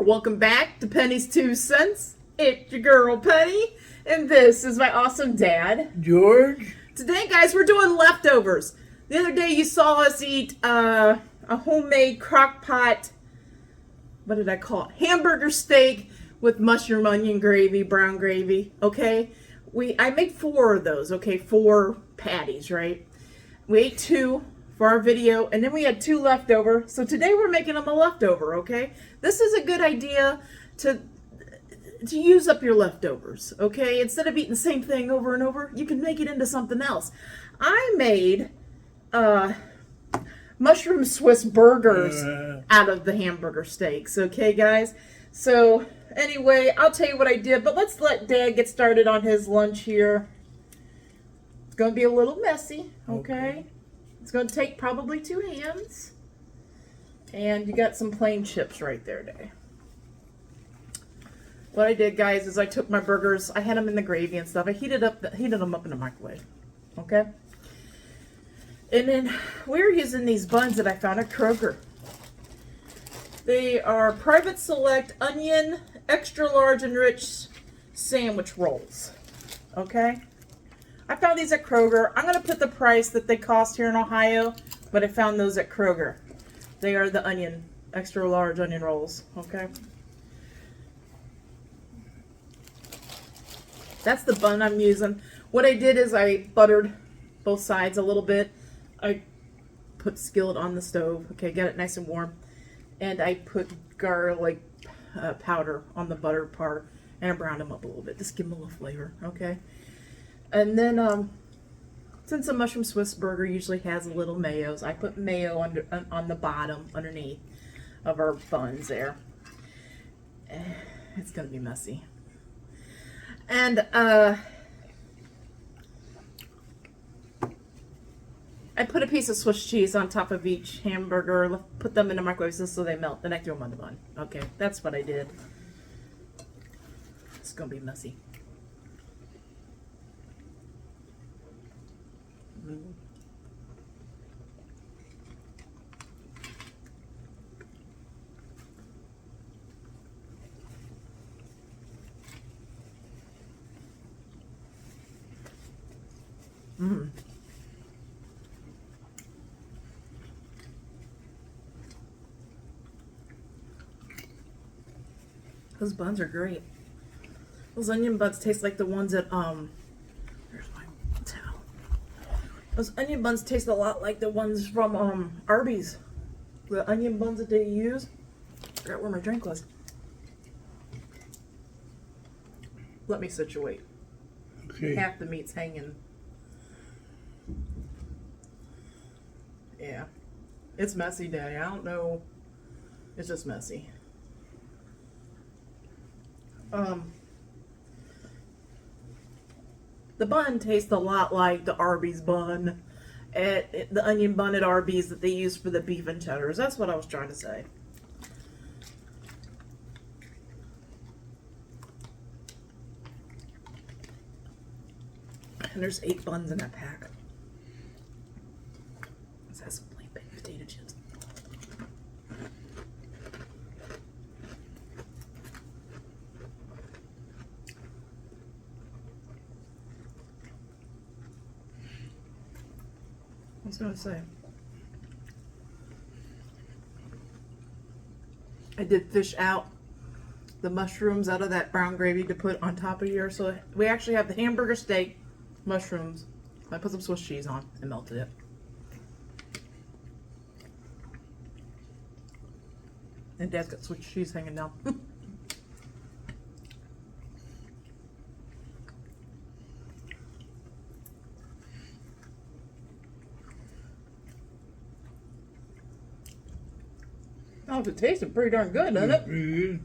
Welcome back to Penny's 2 Cents. It's your girl Penny, and this is my awesome dad, George. Today, guys, we're doing leftovers. The other day you saw us eat a homemade crock pot, what did I call it? Hamburger steak with mushroom onion gravy, brown gravy, okay? I made 4 of those, okay? 4 patties, right? We ate 2 for our video, and then we had 2 leftover. So today we're making them a leftover, okay? This is a good idea to use up your leftovers, okay? Instead of eating the same thing over and over, you can make it into something else. I made mushroom Swiss burgers out of the hamburger steaks, okay, guys? So anyway, I'll tell you what I did, but let's let Dad get started on his lunch here. It's going to be a little messy, okay? It's going to take probably 2 hands. And you got some plain chips right there, Dad. What I did, guys, is I took my burgers, I had them in the gravy and stuff. I heated them up in the microwave, okay? And then we're using these buns that I found at Kroger. They are Private Select Onion Extra Large Enriched Sandwich Rolls, okay? I found these at Kroger. I'm going to put the price that they cost here in Ohio, but I found those at Kroger. They are the extra large onion rolls, okay? That's the bun I'm using. What I did is I buttered both sides a little bit. I put skillet on the stove, okay, got it nice and warm. And I put garlic powder on the butter part, and I browned them up a little bit, just give them a little flavor, okay? And then, since a mushroom Swiss burger usually has a little mayos, I put mayo on the bottom, underneath of our buns there. It's gonna be messy. And, I put a piece of Swiss cheese on top of each hamburger, put them in the microwave just so they melt, then I threw them on the bun. Okay, that's what I did. It's gonna be messy. Those buns are great. Those onion buns taste like the ones at where's my towel? Those onion buns taste a lot like the ones from Arby's. The onion buns that they use. I forgot where my drink was. Let me situate. Okay. Half the meat's hanging. Yeah. It's messy, Daddy. I don't know. It's just messy. The bun tastes a lot like the Arby's bun, the onion bun at Arby's that they use for the beef and cheddars. That's what I was trying to say. And there's 8 buns in that pack. This has some plain baked potato chips. I was gonna say, I did fish out the mushrooms out of that brown gravy to put on top of here. So we actually have the hamburger steak, mushrooms. I put some Swiss cheese on and melted it. And Dad's got Swiss cheese hanging down. Oh, it tasted pretty darn good, doesn't it? Mm-hmm.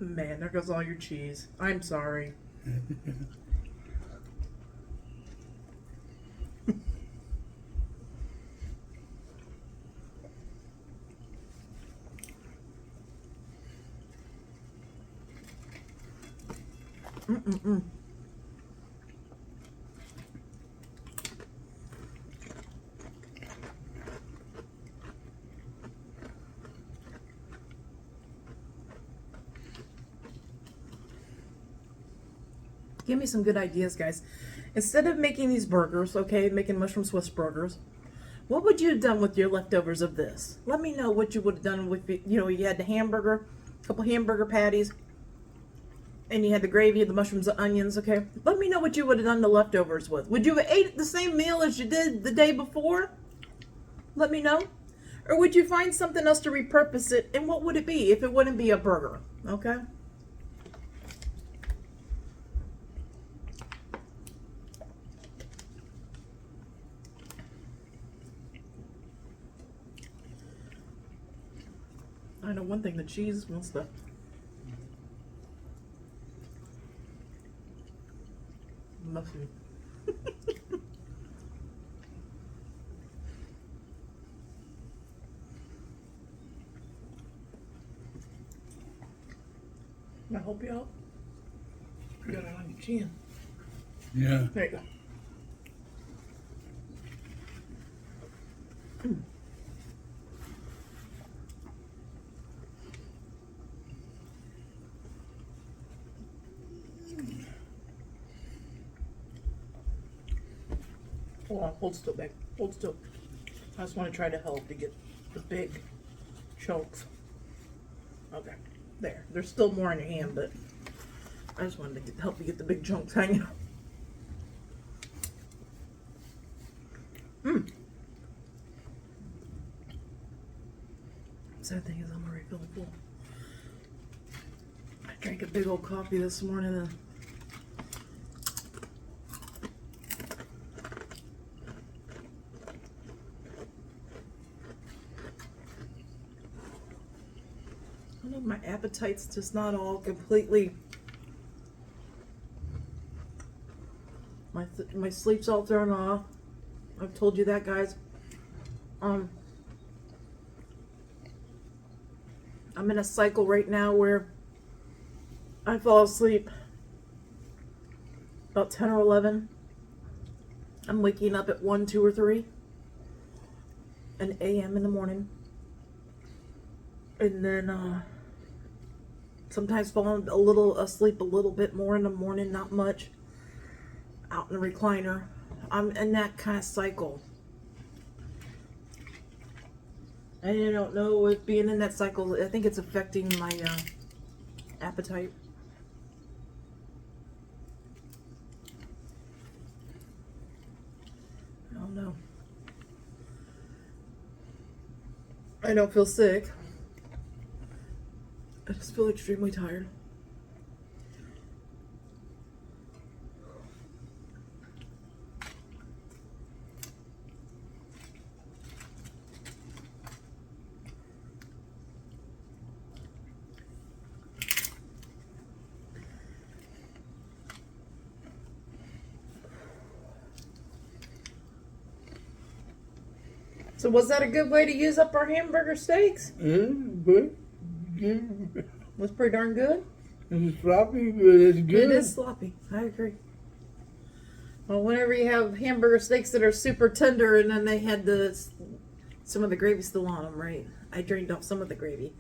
Man, there goes all your cheese. I'm sorry. Give me some good ideas, guys. Instead of making these burgers, okay, making mushroom Swiss burgers, what would you have done with your leftovers of this? Let me know what you would have done with, you had the hamburger, a couple hamburger patties, and you had the gravy, the mushrooms, the onions, okay? Let me know what you would have done the leftovers with. Would you have ate the same meal as you did the day before? Let me know. Or would you find something else to repurpose it, and what would it be if it wouldn't be a burger, okay? I know one thing, the cheese wants to... Muffin. Can I help you out? You got it on your chin. Yeah. There you go. Hold on, hold still, babe. Hold still. I just want to try to help to get the big chunks. Okay, there. There's still more in your hand, but I just wanted to help you get the big chunks hanging out. Sad thing is, I'm already feeling full. I drank a big old coffee this morning and I don't know, my appetite's just not all completely. My sleep's all thrown off. I've told you that, guys. I'm in a cycle right now where I fall asleep about 10 or 11. I'm waking up at 1, 2, or 3 a.m. in the morning. And then sometimes falling asleep a little bit more in the morning, not much. Out in the recliner. I'm in that kind of cycle. I don't know if being in that cycle, I think it's affecting my appetite. I don't know. I don't feel sick. I just feel extremely tired. So was that a good way to use up our hamburger steaks? But yeah, Was pretty darn good. it's sloppy, but it's good. It is sloppy. I agree. Well, whenever you have hamburger steaks that are super tender and then they had some of the gravy still on them, right? I drained off some of the gravy.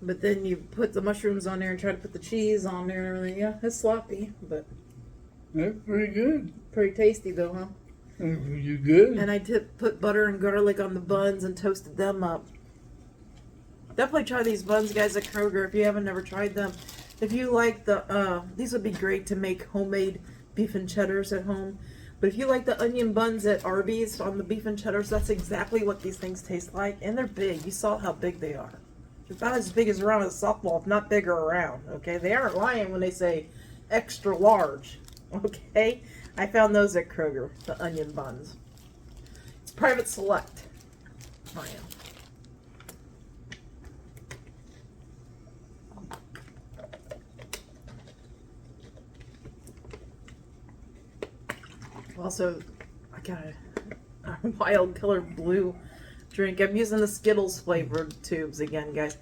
But then you put the mushrooms on there and try to put the cheese on there and everything. Yeah, it's sloppy, but That's pretty good. pretty tasty though, huh? You good? And I put butter and garlic on the buns and toasted them up. Definitely try these buns, guys, at Kroger if you haven't never tried them. If you like these would be great to make homemade beef and cheddars at home. But if you like the onion buns at Arby's on the beef and cheddars, that's exactly what these things taste like. And they're big. You saw how big they are. They're about as big as around a softball, if not bigger around. Okay, they aren't lying when they say extra large. Okay, I found those at Kroger, the onion buns. It's Private Select. I am. Also, I got a Wild Killer Blue drink. I'm using the Skittles flavored tubes again, guys.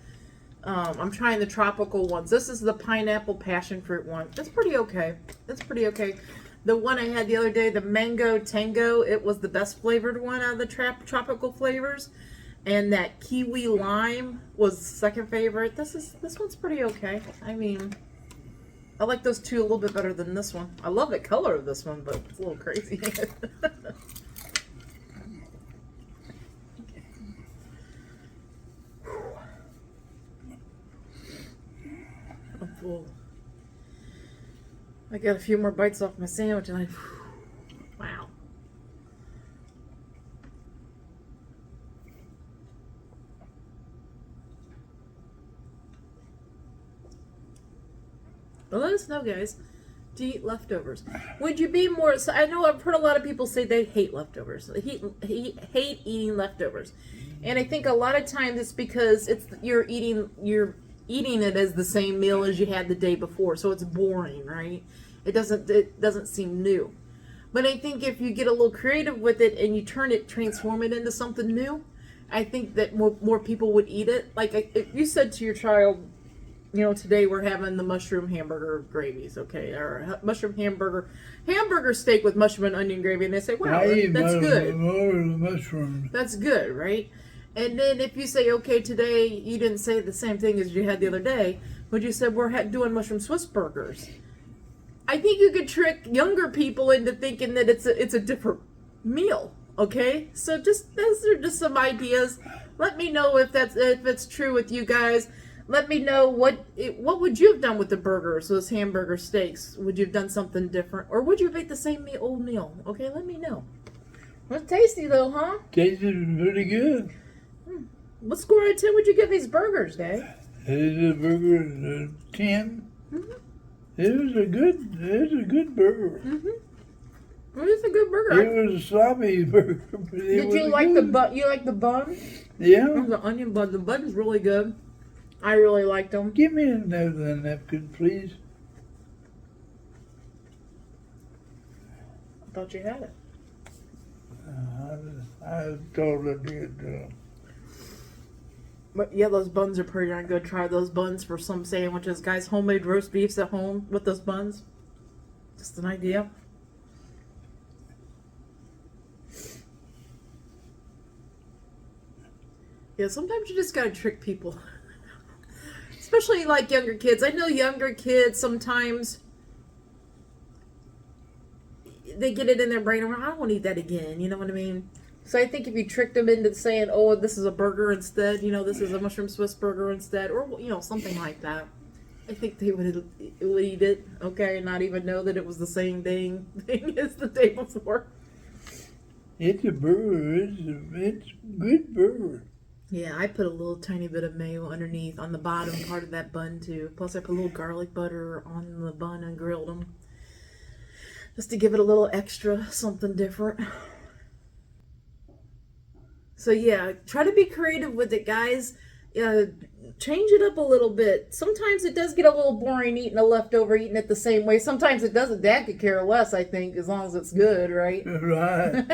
I'm trying the tropical ones. This is the pineapple passion fruit one. It's pretty okay. It's pretty okay. The one I had the other day, the mango tango, it was the best flavored one out of the tropical flavors. And that kiwi lime was second favorite. This one's pretty okay. I mean, I like those two a little bit better than this one. I love the color of this one, but it's a little crazy. I'm full. I got a few more bites off my sandwich and wow. But let us know, guys. Do you eat leftovers? Would you be more? So I know I've heard a lot of people say they hate leftovers. They hate eating leftovers, and I think a lot of times it's because you're eating it as the same meal as you had the day before, so it's boring, right? It doesn't seem new. But I think if you get a little creative with it and you transform it into something new, I think that more people would eat it. Like if you said to your child, you know, today we're having the mushroom hamburger gravies, okay, or mushroom hamburger steak with mushroom and onion gravy, and they say, wow, that's good. Mushrooms. That's good, right? And then if you say, okay, today you didn't say the same thing as you had the other day, but you said we're doing mushroom Swiss burgers. I think you could trick younger people into thinking that it's a different meal, okay? So those are just some ideas. Let me know if it's true with you guys. Let me know what would you have done with the burgers, those hamburger steaks? Would you have done something different, or would you have ate the same old meal? Okay, let me know. Well, tasty though, huh? Tasted pretty good. What score out of 10 would you give these burgers, Dave? It is a burger 10. Mm-hmm. It was a good burger. Mm-hmm. It is a good burger. It was a sloppy burger. Did you like the bun? You like the bun? Yeah. The onion bun. The bun is really good. I really liked them. Give me another napkin, please. I thought you had it. I thought I did. But yeah, those buns are pretty darn good. Try those buns for some sandwiches. Guys, homemade roast beefs at home with those buns. Just an idea. Yeah, sometimes you just gotta trick people. Especially like younger kids. I know younger kids sometimes they get it in their brain, I don't want to eat that again, you know what I mean? So I think if you tricked them into saying, oh, this is a burger instead, you know, this is a mushroom Swiss burger instead, or, you know, something like that, I think they would eat it, okay, and not even know that it was the same thing as the day before. It's a burger. It's a good burger. Yeah, I put a little tiny bit of mayo underneath on the bottom part of that bun too. Plus I put a little garlic butter on the bun and grilled them. Just to give it a little extra something different. So yeah, try to be creative with it, guys. Change it up a little bit. Sometimes it does get a little boring eating it the same way. Sometimes it doesn't. Dad could care less, I think, as long as it's good, right? Right.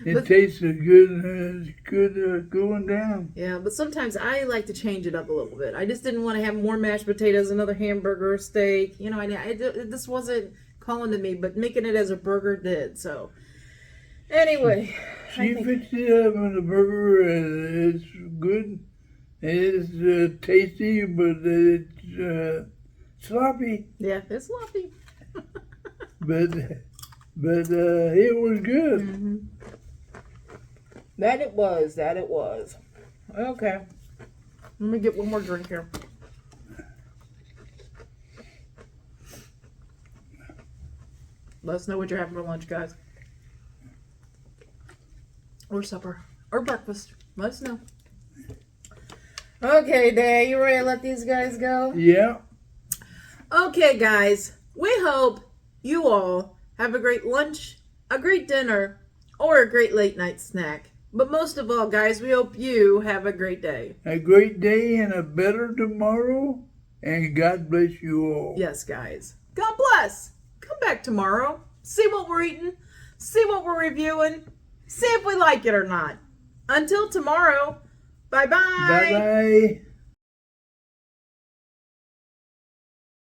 It tastes good. It's good going down. Yeah, but sometimes I like to change it up a little bit. I just didn't want to have more mashed potatoes, another hamburger, steak. You know, this wasn't calling to me, but making it as a burger did. So, anyway. She fixed it up in a burger, and it's good. It's tasty, but it's sloppy. Yeah, it's sloppy. but it was good. Mm-hmm. That it was. Okay. Let me get one more drink here. Let us know what you're having for lunch, guys. Or supper. Or breakfast. Let us know. Okay, Dad, you ready to let these guys go? Yeah. Okay, guys. We hope you all have a great lunch, a great dinner, or a great late night snack. But most of all, guys, we hope you have a great day. A great day and a better tomorrow. And God bless you all. Yes, guys. God bless. Come back tomorrow. See what we're eating. See what we're reviewing. See if we like it or not. Until tomorrow, bye-bye. Bye-bye.